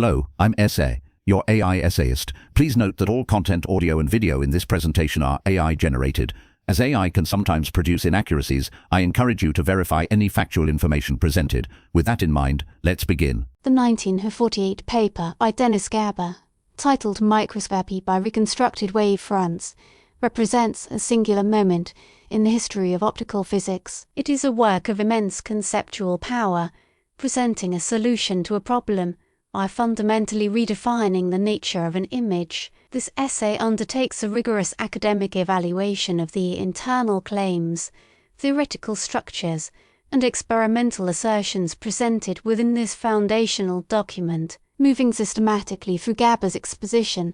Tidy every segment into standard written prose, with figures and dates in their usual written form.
Hello, I'm Essay, your AI essayist. Please note that all content, audio and video in this presentation are AI generated. As AI can sometimes produce inaccuracies, I encourage you to verify any factual information presented. With that in mind, let's begin. The 1948 paper by Dennis Gabor, titled Microscopy by Reconstructed Wave Fronts, represents a singular moment in the history of optical physics. It is a work of immense conceptual power, presenting a solution to a problem by fundamentally redefining the nature of an image. This essay undertakes a rigorous academic evaluation of the internal claims, theoretical structures, and experimental assertions presented within this foundational document. Moving systematically through Gabor's exposition,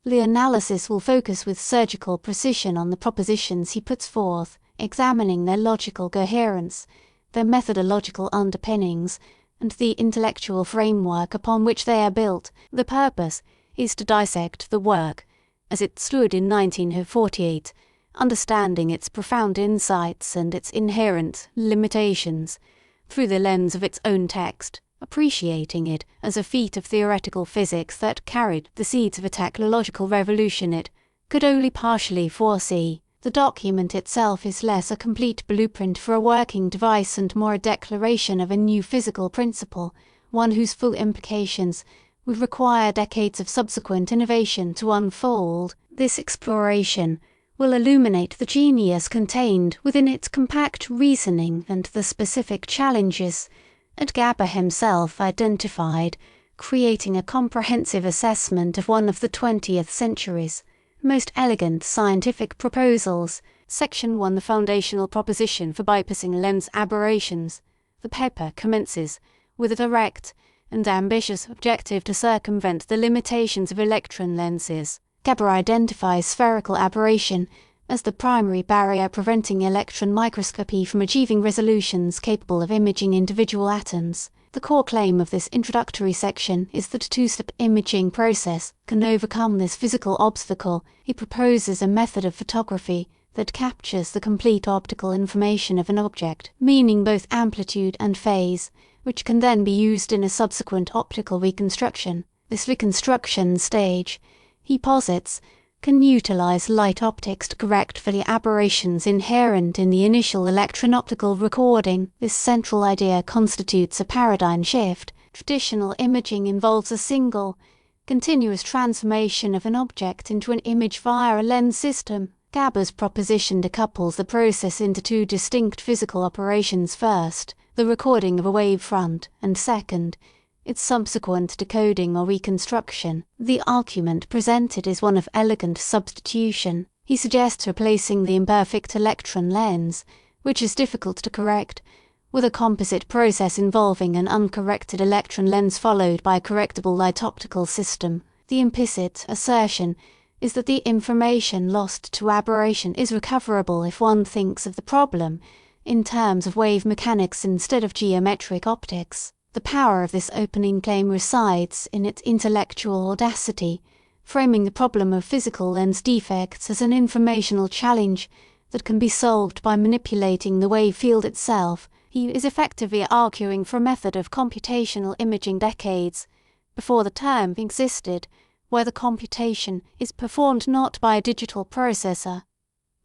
the analysis will focus with surgical precision on the propositions he puts forth, examining their logical coherence, their methodological underpinnings, and the intellectual framework upon which they are built. The purpose is to dissect the work as it stood in 1948, understanding its profound insights and its inherent limitations through the lens of its own text, appreciating it as a feat of theoretical physics that carried the seeds of a technological revolution it could only partially foresee. The document itself is less a complete blueprint for a working device and more a declaration of a new physical principle, one whose full implications would require decades of subsequent innovation to unfold. This exploration will illuminate the genius contained within its compact reasoning and the specific challenges that Gabor himself identified, creating a comprehensive assessment of one of the 20th century's most elegant scientific proposals. Section 1. The foundational proposition for bypassing lens aberrations. The paper commences with a direct and ambitious objective to circumvent the limitations of electron lenses. Gabor identifies spherical aberration as the primary barrier preventing electron microscopy from achieving resolutions capable of imaging individual atoms. The core claim of this introductory section is that a two-step imaging process can overcome this physical obstacle. He proposes a method of photography that captures the complete optical information of an object, meaning both amplitude and phase, which can then be used in a subsequent optical reconstruction. This reconstruction stage, he posits, can utilize light optics to correct for the aberrations inherent in the initial electron-optical recording. This central idea constitutes a paradigm shift. Traditional imaging involves a single, continuous transformation of an object into an image via a lens system. Gabor's proposition decouples the process into two distinct physical operations: first, the recording of a wave front, and second, its subsequent decoding or reconstruction. The argument presented is one of elegant substitution. He suggests replacing the imperfect electron lens, which is difficult to correct, with a composite process involving an uncorrected electron lens followed by a correctable light optical system. The implicit assertion is that the information lost to aberration is recoverable if one thinks of the problem in terms of wave mechanics instead of geometric optics. The power of this opening claim resides in its intellectual audacity, framing the problem of physical lens defects as an informational challenge that can be solved by manipulating the wave field itself. He is effectively arguing for a method of computational imaging decades before the term existed, where the computation is performed not by a digital processor,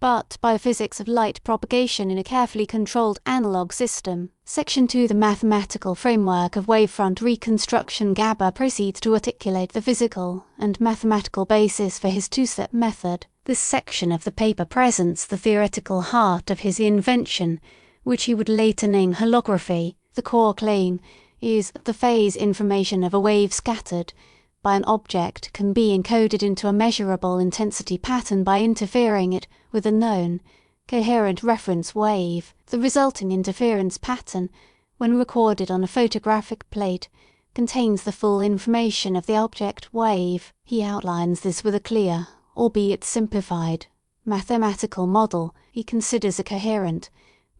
but by physics of light propagation in a carefully controlled analog system. Section 2. The mathematical framework of wavefront reconstruction. Gabor proceeds to articulate the physical and mathematical basis for his two-step method. This section of the paper presents the theoretical heart of his invention, which he would later name holography. The core claim is that the phase information of a wave scattered by an object can be encoded into a measurable intensity pattern by interfering it with a known, coherent reference wave. The resulting interference pattern, when recorded on a photographic plate, contains the full information of the object wave. He outlines this with a clear, albeit simplified, mathematical model. He considers a coherent,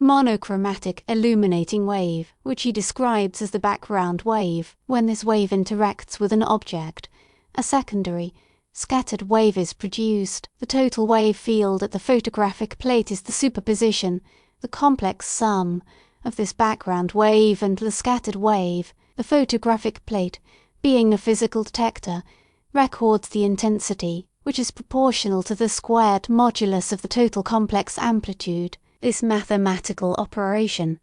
monochromatic illuminating wave, which he describes as the background wave. When this wave interacts with an object, a secondary, scattered wave is produced. The total wave field at the photographic plate is the superposition, the complex sum, of this background wave and the scattered wave. The photographic plate being a physical detector, records the intensity, which is proportional to the squared modulus of the total complex amplitude. This mathematical operation,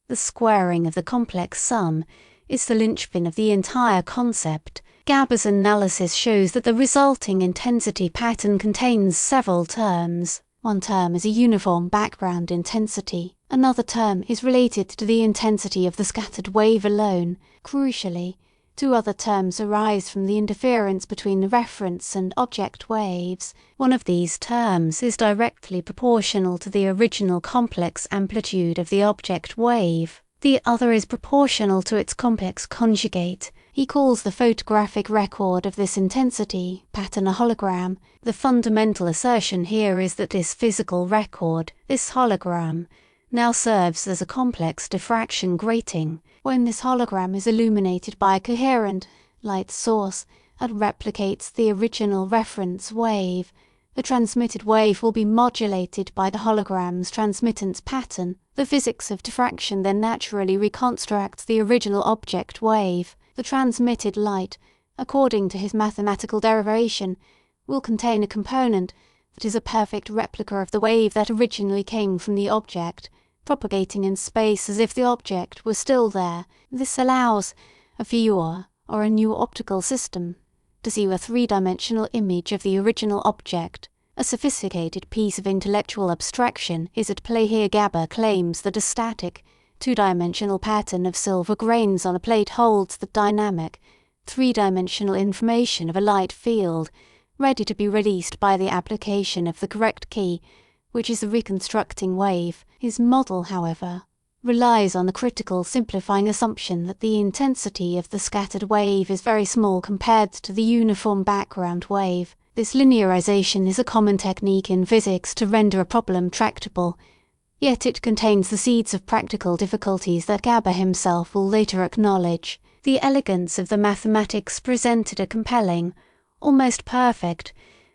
the squaring of the complex sum, is the linchpin of the entire concept. Gabor's analysis shows that the resulting intensity pattern contains several terms. One term is a uniform background intensity. Another term is related to the intensity of the scattered wave alone. Crucially, two other terms arise from the interference between the reference and object waves. One of these terms is directly proportional to the original complex amplitude of the object wave. The other is proportional to its complex conjugate. He calls the photographic record of this intensity pattern a hologram. The fundamental assertion here is that this physical record, this hologram, now serves as a complex diffraction grating. When this hologram is illuminated by a coherent light source and replicates the original reference wave, the transmitted wave will be modulated by the hologram's transmittance pattern. The physics of diffraction then naturally reconstructs the original object wave. The transmitted light, according to his mathematical derivation, will contain a component that is a perfect replica of the wave that originally came from the object, propagating in space as if the object were still there. This allows a viewer, or a new optical system, to see a three-dimensional image of the original object. A sophisticated piece of intellectual abstraction is at play here. Gabor claims that a static, two-dimensional pattern of silver grains on a plate holds the dynamic, three-dimensional information of a light field, ready to be released by the application of the correct key, which is the reconstructing wave. His model, however, relies on the critical simplifying assumption that the intensity of the scattered wave is very small compared to the uniform background wave. This linearization is a common technique in physics to render a problem tractable, yet it contains the seeds of practical difficulties that Gabor himself will later acknowledge. The elegance of the mathematics presented a compelling, almost perfect,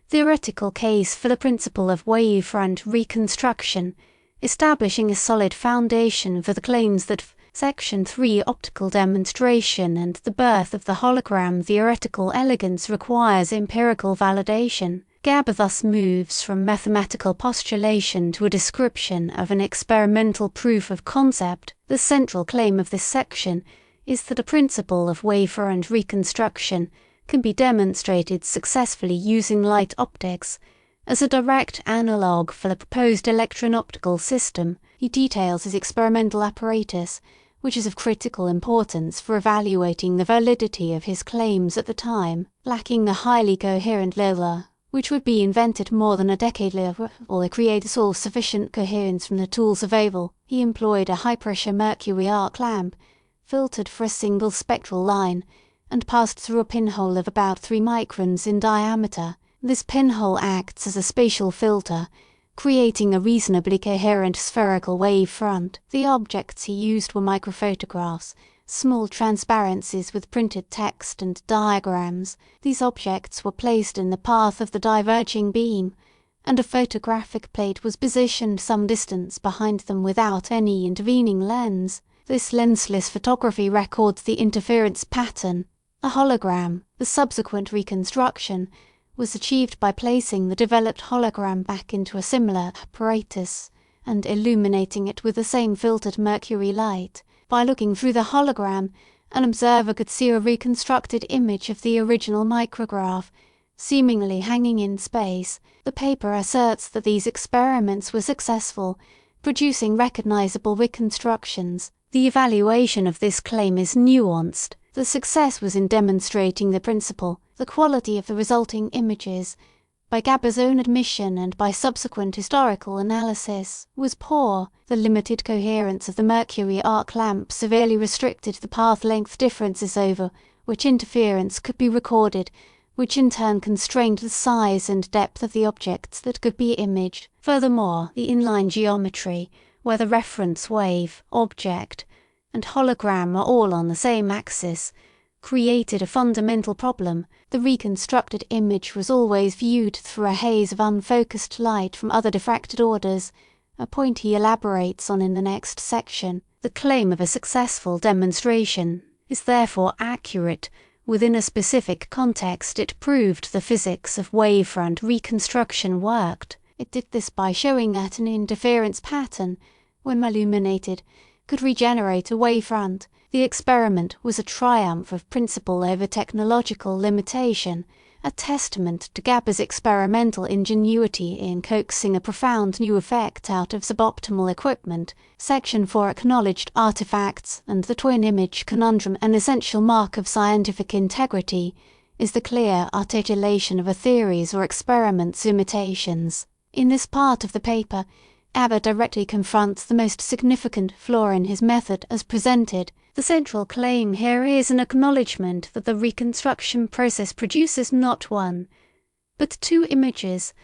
theoretical case for the principle of wavefront reconstruction, establishing a solid foundation for the claims that Section 3 optical demonstration and the birth of the hologram theoretical elegance requires empirical validation. Gabor thus moves from mathematical postulation to a description of an experimental proof of concept. The central claim of this section is that a principle of wavefront reconstruction can be demonstrated successfully using light optics as a direct analogue for the proposed electron-optical system. He details his experimental apparatus, which is of critical importance for evaluating the validity of his claims at the time. Lacking the highly coherent Lola, which would be invented more than a decade later, or create sufficient coherence from the tools available, he employed a high-pressure mercury arc lamp, filtered for a single spectral line, and passed through a pinhole of about 3 microns in diameter. This pinhole acts as a spatial filter, creating a reasonably coherent spherical wave front. The objects he used were microphotographs, small transparencies with printed text and diagrams. These objects were placed in the path of the diverging beam, and a photographic plate was positioned some distance behind them without any intervening lens. This lensless photography records the interference pattern. A hologram, the subsequent reconstruction, was achieved by placing the developed hologram back into a similar apparatus and illuminating it with the same filtered mercury light. By looking through the hologram, an observer could see a reconstructed image of the original micrograph, seemingly hanging in space. The paper asserts that these experiments were successful, producing recognizable reconstructions. The evaluation of this claim is nuanced. The success was in demonstrating the principle. The quality of the resulting images, by Gabor's own admission and by subsequent historical analysis, was poor. The limited coherence of the mercury arc lamp severely restricted the path length differences over which interference could be recorded, which in turn constrained the size and depth of the objects that could be imaged. Furthermore, the inline geometry, where the reference wave, object, and hologram are all on the same axis, created a fundamental problem. The reconstructed image was always viewed through a haze of unfocused light from other diffracted orders, a point he elaborates on in the next section. The claim of a successful demonstration is therefore accurate Within a specific context, it proved the physics of wavefront reconstruction worked. It did this by showing that an interference pattern, when illuminated, could regenerate a wavefront. The experiment was a triumph of principle over technological limitation, a testament to Gabor's experimental ingenuity in coaxing a profound new effect out of suboptimal equipment. Section 4 acknowledged artifacts and the twin image conundrum. An essential mark of scientific integrity is the clear articulation of a theory's or experiment's limitations. In this part of the paper, Gabor directly confronts the most significant flaw in his method as presented. The central claim here is an acknowledgement that the reconstruction process produces not one, but two images,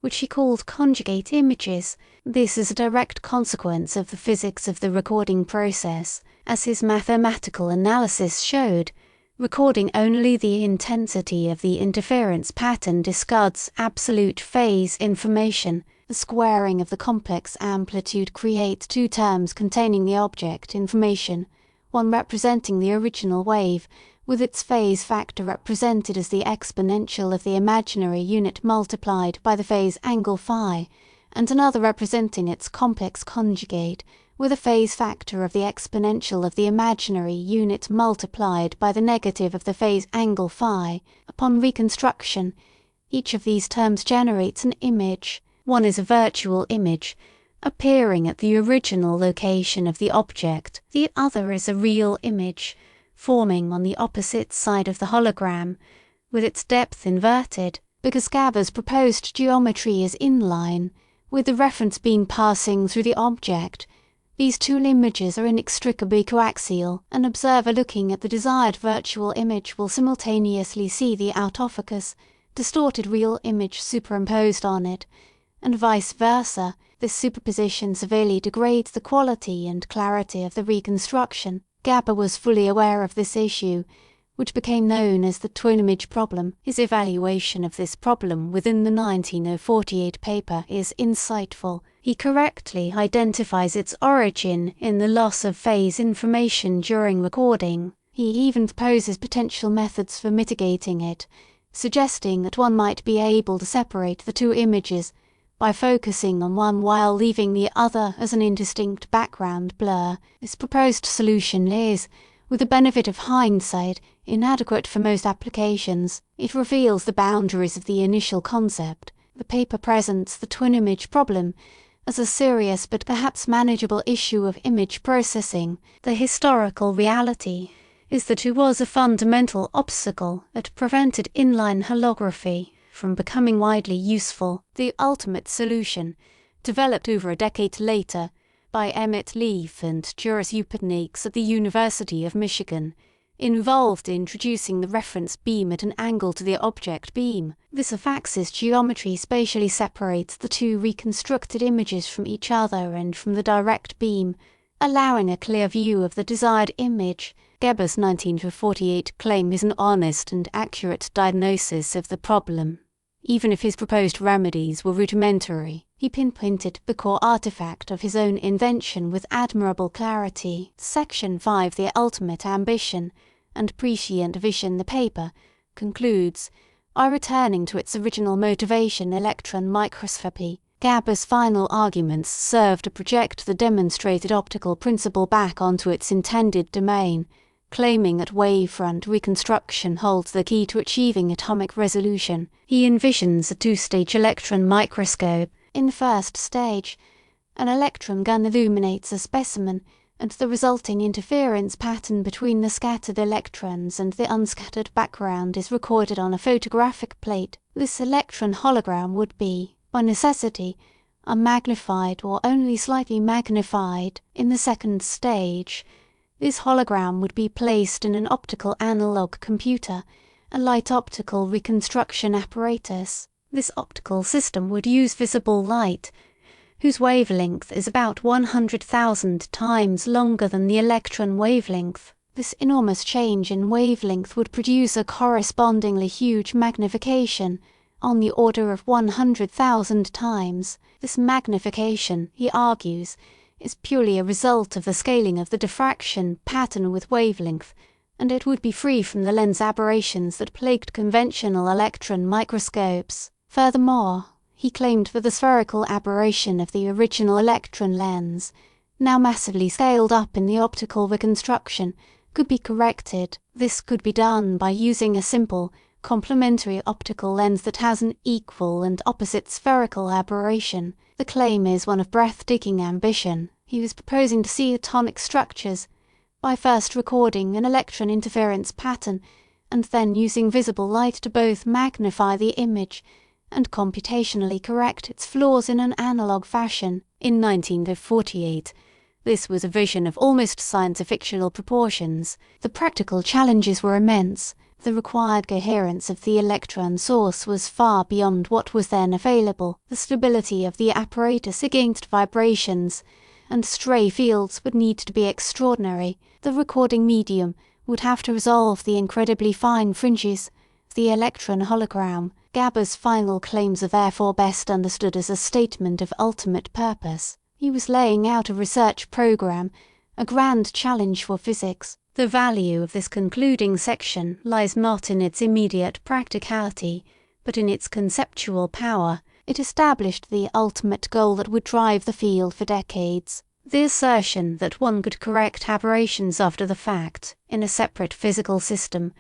which he called conjugate images. This is a direct consequence of the physics of the recording process, as his mathematical analysis showed. Recording only the intensity of the interference pattern discards absolute phase information. The squaring of the complex amplitude creates two terms containing the object information, one representing the original wave, with its phase factor represented as the exponential of the imaginary unit multiplied by the phase angle phi, and another representing its complex conjugate, with a phase factor of the exponential of the imaginary unit multiplied by the negative of the phase angle phi. Upon reconstruction, each of these terms generates an image. One is a virtual image, appearing at the original location of the object. The other is a real image, forming on the opposite side of the hologram, with its depth inverted. Because Gabor's proposed geometry is inline, with the reference beam passing through the object, these two images are inextricably coaxial. An observer looking at the desired virtual image will simultaneously see the out-of-focus, distorted real image superimposed on it, and vice versa. This superposition severely degrades the quality and clarity of the reconstruction. Gabor was fully aware of this issue, which became known as the twin image problem. His evaluation of this problem within the 1948 paper is insightful. He correctly identifies its origin in the loss of phase information during recording. He even proposes potential methods for mitigating it, suggesting that one might be able to separate the two images by focusing on one while leaving the other as an indistinct background blur. This proposed solution is, with the benefit of hindsight, inadequate for most applications. It reveals the boundaries of the initial concept. The paper presents the twin image problem as a serious but perhaps manageable issue of image processing. The historical reality is that it was a fundamental obstacle that prevented inline holography from becoming widely useful. The ultimate solution, developed over a decade later by Emmett Leaf and Juris Upernakes at the University of Michigan, involved introducing the reference beam at an angle to the object beam. This off-axis geometry spatially separates the two reconstructed images from each other and from the direct beam, allowing a clear view of the desired image. Gabor's 1948 claim is an honest and accurate diagnosis of the problem. Even if his proposed remedies were rudimentary, he pinpointed the core artifact of his own invention with admirable clarity. Section 5, the ultimate ambition and prescient vision. The paper concludes by returning to its original motivation, electron microscopy. Gabor's final arguments serve to project the demonstrated optical principle back onto its intended domain, claiming that wavefront reconstruction holds the key to achieving atomic resolution. He envisions a two-stage electron microscope. In the first stage, an electron gun illuminates a specimen, and the resulting interference pattern between the scattered electrons and the unscattered background is recorded on a photographic plate. This electron hologram would be, by necessity, unmagnified or only slightly magnified. In the second stage, this hologram would be placed in an optical analog computer, a light optical reconstruction apparatus. This optical system would use visible light, whose wavelength is about 100,000 times longer than the electron wavelength. This enormous change in wavelength would produce a correspondingly huge magnification, on the order of 100,000 times. This magnification, he argues, is purely a result of the scaling of the diffraction pattern with wavelength, and it would be free from the lens aberrations that plagued conventional electron microscopes. Furthermore, he claimed that the spherical aberration of the original electron lens, now massively scaled up in the optical reconstruction, could be corrected. This could be done by using a simple, complementary optical lens that has an equal and opposite spherical aberration. The claim is one of breathtaking ambition. He was proposing to see atomic structures by first recording an electron interference pattern and then using visible light to both magnify the image and computationally correct its flaws in an analog fashion. In 1948, this was a vision of almost science-fictional proportions. The practical challenges were immense. The required coherence of the electron source was far beyond what was then available. The stability of the apparatus against vibrations and stray fields would need to be extraordinary. The recording medium would have to resolve the incredibly fine fringes of the electron hologram. Gabor's final claims are therefore best understood as a statement of ultimate purpose. He was laying out a research program, a grand challenge for physics. The value of this concluding section lies not in its immediate practicality, but in its conceptual power. It established the ultimate goal that would drive the field for decades. The assertion that one could correct aberrations after the fact, in a separate physical system,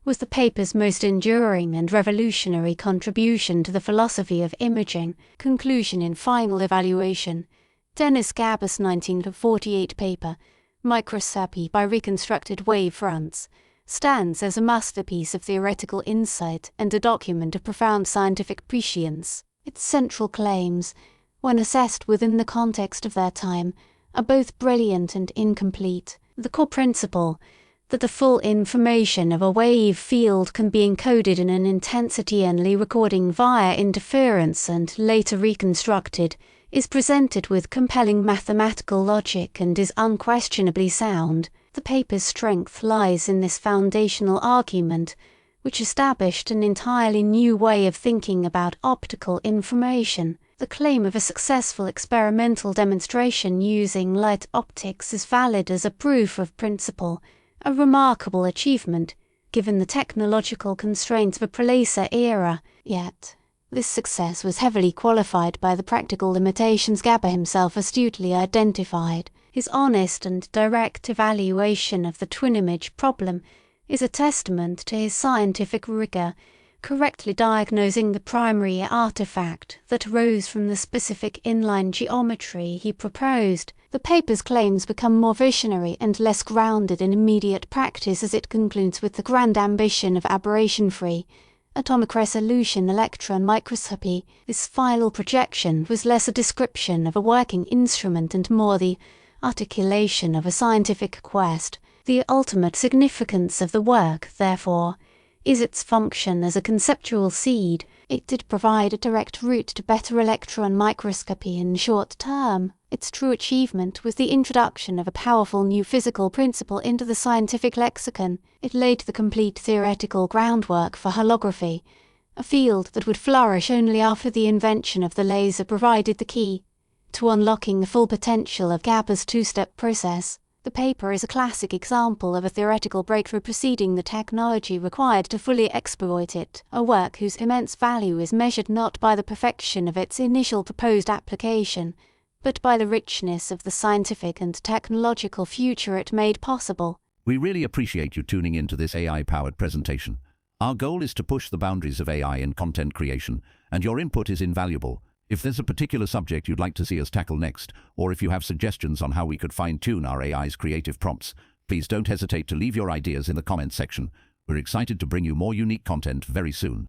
was the paper's most enduring and revolutionary contribution to the philosophy of imaging. Conclusion in final evaluation. Dennis Gabor's 1948 paper, Microscopy by Reconstructed Wave Fronts, stands as a masterpiece of theoretical insight and a document of profound scientific prescience. Its central claims, when assessed within the context of their time, are both brilliant and incomplete. The core principle that the full information of a wave field can be encoded in an intensity-only recording via interference and later reconstructed is presented with compelling mathematical logic and is unquestionably sound. The paper's strength lies in this foundational argument, which established an entirely new way of thinking about optical information. The claim of a successful experimental demonstration using light optics is valid as a proof of principle, a remarkable achievement, given the technological constraints of a prelaser era. Yet, this success was heavily qualified by the practical limitations Gabor himself astutely identified. His honest and direct evaluation of the twin-image problem is a testament to his scientific rigor, correctly diagnosing the primary artifact that arose from the specific inline geometry he proposed. The paper's claims become more visionary and less grounded in immediate practice as it concludes with the grand ambition of aberration-free, atomic resolution electron microscopy. This final projection was less a description of a working instrument and more the articulation of a scientific quest. The ultimate significance of the work, therefore, is its function as a conceptual seed. It did provide a direct route to better electron microscopy in short term. Its true achievement was the introduction of a powerful new physical principle into the scientific lexicon. It laid the complete theoretical groundwork for holography, a field that would flourish only after the invention of the laser provided the key to unlocking the full potential of Gabor's two-step process. The paper is a classic example of a theoretical breakthrough preceding the technology required to fully exploit it, a work whose immense value is measured not by the perfection of its initial proposed application, but by the richness of the scientific and technological future it made possible. We really appreciate you tuning into this AI-powered presentation. Our goal is to push the boundaries of AI in content creation, and your input is invaluable. If there's a particular subject you'd like to see us tackle next, or if you have suggestions on how we could fine-tune our AI's creative prompts, please don't hesitate to leave your ideas in the comments section. We're excited to bring you more unique content very soon.